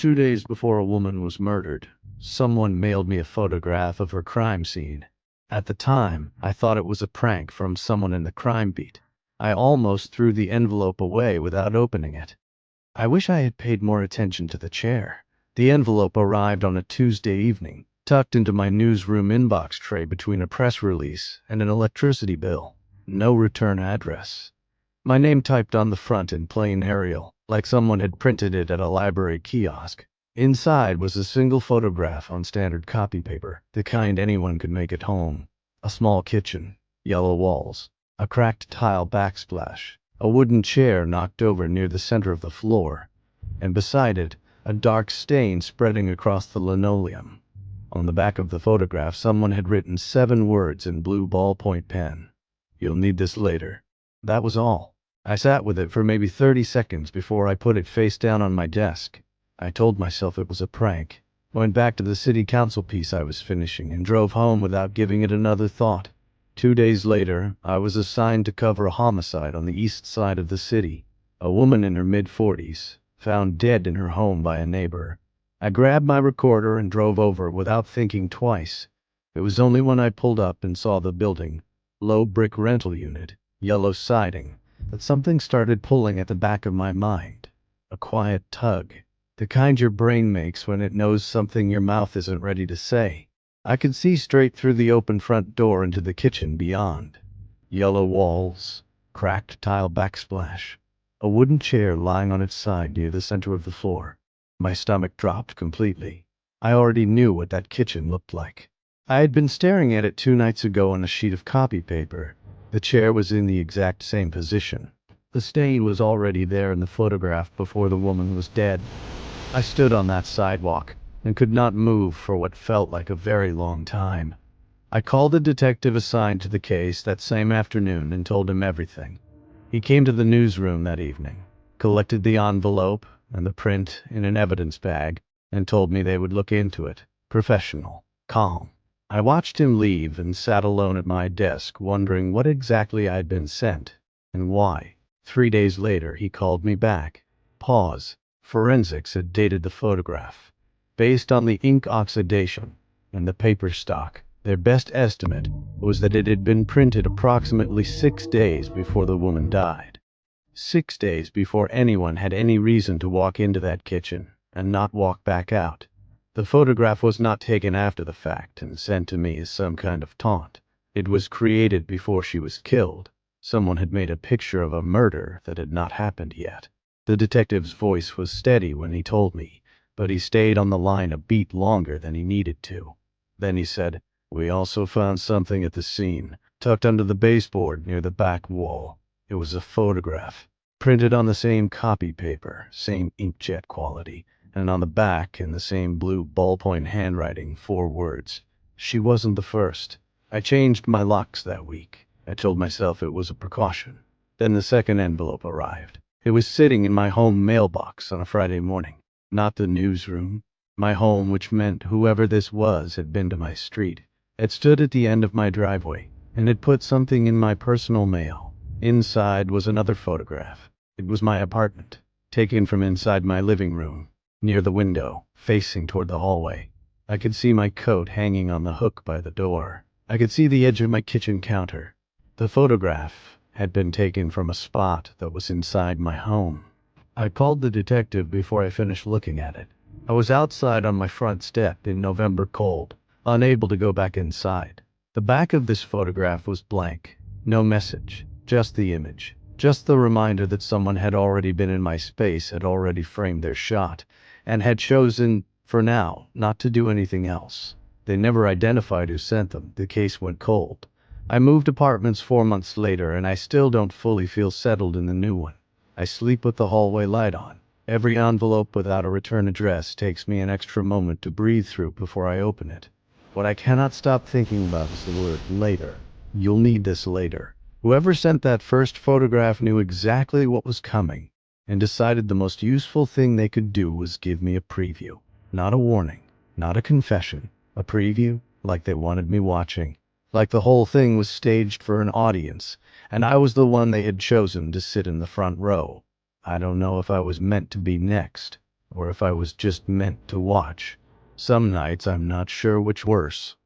2 days before a woman was murdered, someone mailed me a photograph of her crime scene. At the time, I thought it was a prank from someone in the crime beat. I almost threw the envelope away without opening it. I wish I had paid more attention to the chair. The envelope arrived on a Tuesday evening, tucked into my newsroom inbox tray between a press release and an electricity bill. No return address. My name typed on the front in plain Arial, like someone had printed it at a library kiosk. Inside was a single photograph on standard copy paper, the kind anyone could make at home. A small kitchen, yellow walls, a cracked tile backsplash, a wooden chair knocked over near the center of the floor, and beside it, a dark stain spreading across the linoleum. On the back of the photograph, someone had written 7 words in blue ballpoint pen. "You'll need this later." That was all. I sat with it for maybe 30 seconds before I put it face down on my desk. I told myself it was a prank, went back to the city council piece I was finishing, and drove home without giving it another thought. 2 days later, I was assigned to cover a homicide on the east side of the city. A woman in her mid-40s, found dead in her home by a neighbor. I grabbed my recorder and drove over without thinking twice. It was only when I pulled up and saw the building, low brick rental unit, yellow siding, that something started pulling at the back of my mind. A quiet tug, the kind your brain makes when it knows something your mouth isn't ready to say. I could see straight through the open front door into the kitchen beyond. Yellow walls, cracked tile backsplash, a wooden chair lying on its side near the center of the floor. My stomach dropped completely. I already knew what that kitchen looked like. I had been staring at it 2 nights ago on a sheet of copy paper. The chair was in the exact same position. The stain was already there in the photograph before the woman was dead. I stood on that sidewalk and could not move for what felt like a very long time. I called the detective assigned to the case that same afternoon and told him everything. He came to the newsroom that evening, collected the envelope and the print in an evidence bag, and told me they would look into it. Professional, calm. I watched him leave and sat alone at my desk wondering what exactly I'd been sent, and why. 3 days later he called me back. Pause. Forensics had dated the photograph. Based on the ink oxidation and the paper stock, their best estimate was that it had been printed approximately 6 days before the woman died. 6 days before anyone had any reason to walk into that kitchen and not walk back out. The photograph was not taken after the fact and sent to me as some kind of taunt. It was created before she was killed. Someone had made a picture of a murder that had not happened yet. The detective's voice was steady when he told me, but he stayed on the line a beat longer than he needed to. Then he said, "We also found something at the scene, tucked under the baseboard near the back wall. It was a photograph, printed on the same copy paper, same inkjet quality, and on the back, in the same blue ballpoint handwriting, 4 words. She wasn't the first. I changed my locks that week. I told myself it was a precaution." Then the second envelope arrived. It was sitting in my home mailbox on a Friday morning. Not the newsroom. My home, which meant whoever this was had been to my street. It stood at the end of my driveway, and it put something in my personal mail. Inside was another photograph. It was my apartment, taken from inside my living room, near the window, facing toward the hallway. I could see my coat hanging on the hook by the door. I could see the edge of my kitchen counter. The photograph had been taken from a spot that was inside my home. I called the detective before I finished looking at it. I was outside on my front step in November cold, unable to go back inside. The back of this photograph was blank. No message, just the image. Just the reminder that someone had already been in my space, had already framed their shot, and had chosen, for now, not to do anything else. They never identified who sent them. The case went cold. I moved apartments 4 months later, and I still don't fully feel settled in the new one. I sleep with the hallway light on. Every envelope without a return address takes me an extra moment to breathe through before I open it. What I cannot stop thinking about is the word later. You'll need this later. Whoever sent that first photograph knew exactly what was coming, and decided the most useful thing they could do was give me a preview. Not a warning, not a confession, a preview, like they wanted me watching. Like the whole thing was staged for an audience, and I was the one they had chosen to sit in the front row. I don't know if I was meant to be next, or if I was just meant to watch. Some nights I'm not sure which worse.